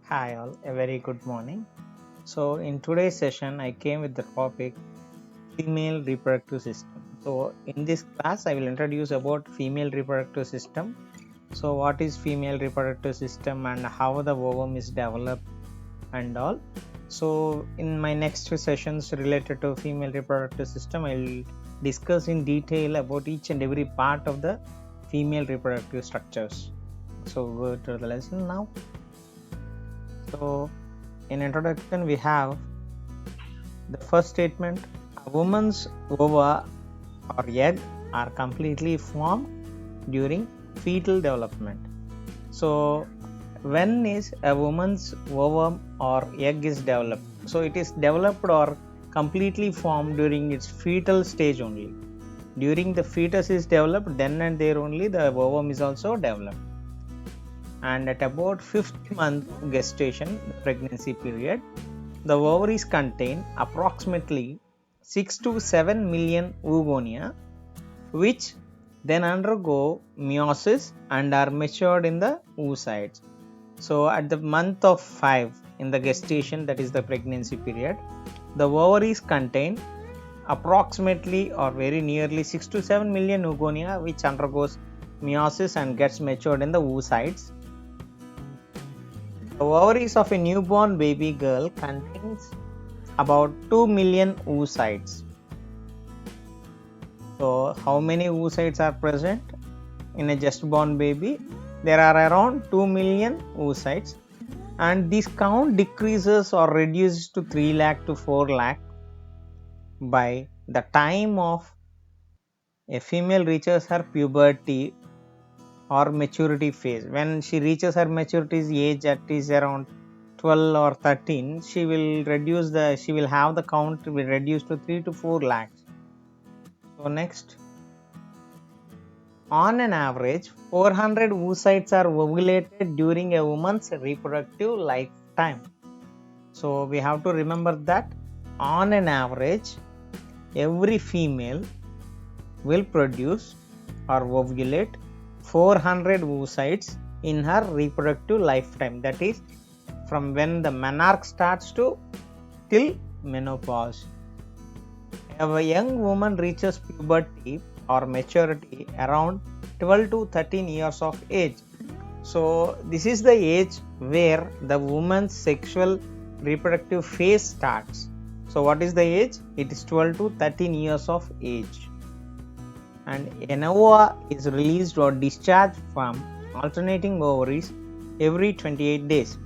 Hi all, a very good morning. So in today's session I came with the topic female reproductive system. So in this class I will introduce about female reproductive system. So what is female reproductive system and how the ovum is developed and all. So in my next two sessions related to female reproductive system I will discuss in detail about each and every part of the female reproductive structures. So go to the lesson now. So in introduction we have the first statement: a woman's ova or egg are completely formed during fetal development. So when is a woman's ovum or egg is developed? So it is developed or completely formed during its fetal stage only. During the fetus is developed, then and there only the ovum is also developed. And at about 5th month gestation, the pregnancy period, the ovaries contain approximately 6 to 7 million oogonia, which then undergo meiosis and are matured in the oocytes. So at the month of 5 in the gestation, that is the pregnancy period, the ovaries contain approximately or very nearly 6 to 7 million oogonia, which undergoes meiosis and gets matured in the oocytes. The ovaries of a newborn baby girl contains about 2 million oocytes. So how many oocytes are present in a just born baby? There are around 2 million oocytes, and this count decreases or reduces to 3 lakh to 4 lakh by the time of a female reaches her puberty or maturity phase. When she reaches her maturity age, that is around 12 or 13, she will have the count will reduce to 3 to 4 lakhs. So next, on an average 400 oocytes are ovulated during a woman's reproductive lifetime. So we have to remember that on an average every female will produce or ovulate 400 oocytes in her reproductive lifetime, that is from when the menarche starts to till menopause. A young woman reaches puberty or maturity around 12 to 13 years of age. So this is the age where the woman's sexual reproductive phase starts. So what is the age? It is 12 to 13 years of age. And an ova is released or discharged from alternating ovaries every 28 days.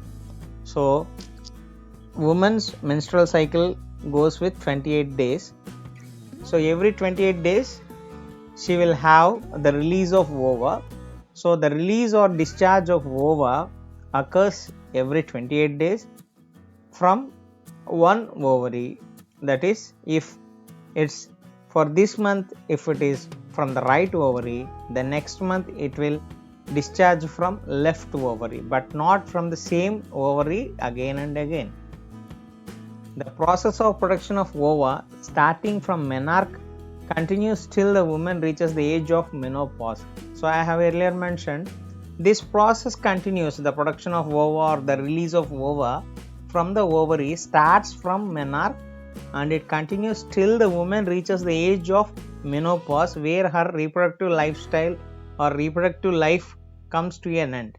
So woman's menstrual cycle goes with 28 days. So every 28 days she will have the release of ova. So the release or discharge of ova occurs every 28 days from one ovary. That is, if it's for this month, if it is from the right ovary, the next month it will discharge from left ovary, but not from the same ovary again and again. The process of production of ova starting from menarche continues till the woman reaches the age of menopause. So I have earlier mentioned this process continues. The production of ova or the release of ova from the ovary starts from menarche and it continues till the woman reaches the age of menopause, where her reproductive lifestyle or reproductive life comes to an end.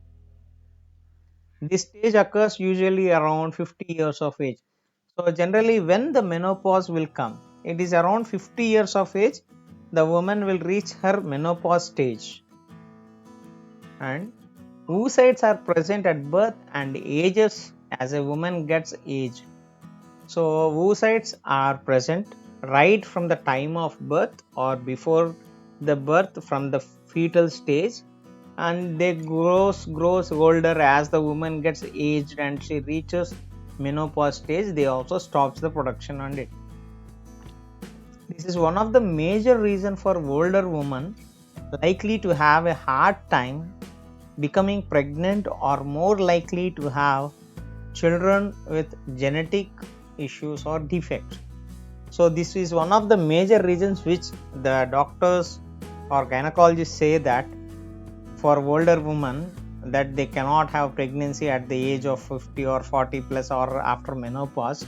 This stage occurs usually around 50 years of age. So generally when the menopause will come, it is around 50 years of age, the woman will reach her menopause stage. And oocytes are present at birth and ages as a woman gets age. So oocytes are present right from the time of birth or before the birth from the fetal stage, and they grows older as the woman gets aged and she reaches menopause stage. They also stops the production on it. This is one of the major reason for older women likely to have a hard time becoming pregnant or more likely to have children with genetic issues or defects. So this is one of the major reasons which the doctors or gynecologists say that for older women that they cannot have pregnancy at the age of 50 or 40 plus or after menopause.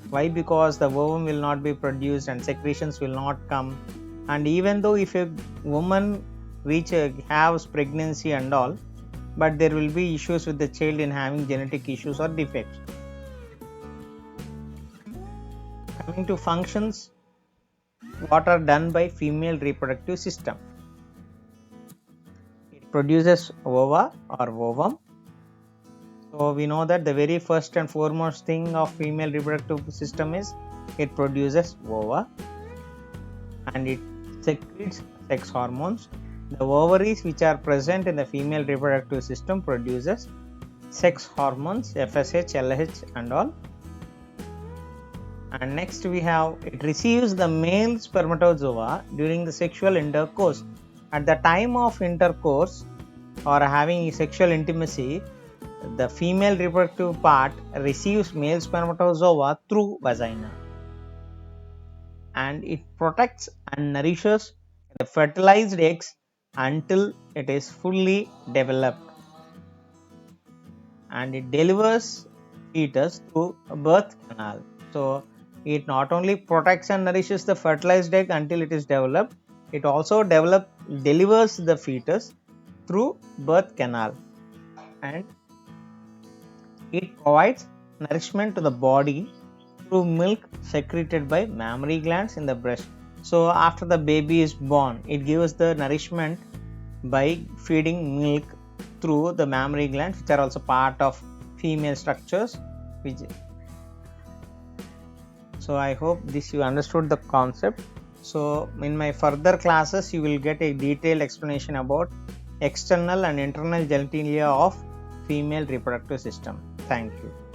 Why? Because the ovum will not be produced and secretions will not come. And even though if a woman has pregnancy and all, but there will be issues with the child in having genetic issues or defects. Coming to functions, what are done by female reproductive system? It produces ova or ovum. So we know that the very first and foremost thing of female reproductive system is it produces ova and it secretes sex hormones. The ovaries which are present in the female reproductive system produces sex hormones, FSH, LH and all. And next we have, it receives the male spermatozoa during the sexual intercourse. At the time of intercourse or having sexual intimacy, the female reproductive part receives male spermatozoa through vagina, and it protects and nourishes the fertilized eggs until it is fully developed, and it delivers fetus through a birth canal. So it not only protects and nourishes the fertilized egg until it is developed, it also delivers the fetus through birth canal, and it provides nourishment to the body through milk secreted by mammary glands in the breast. So after the baby is born, it gives the nourishment by feeding milk through the mammary glands, which are also part of female structures. So I hope this you understood the concept. So in my further classes you will get a detailed explanation about external and internal genitalia of female reproductive system. Thank you.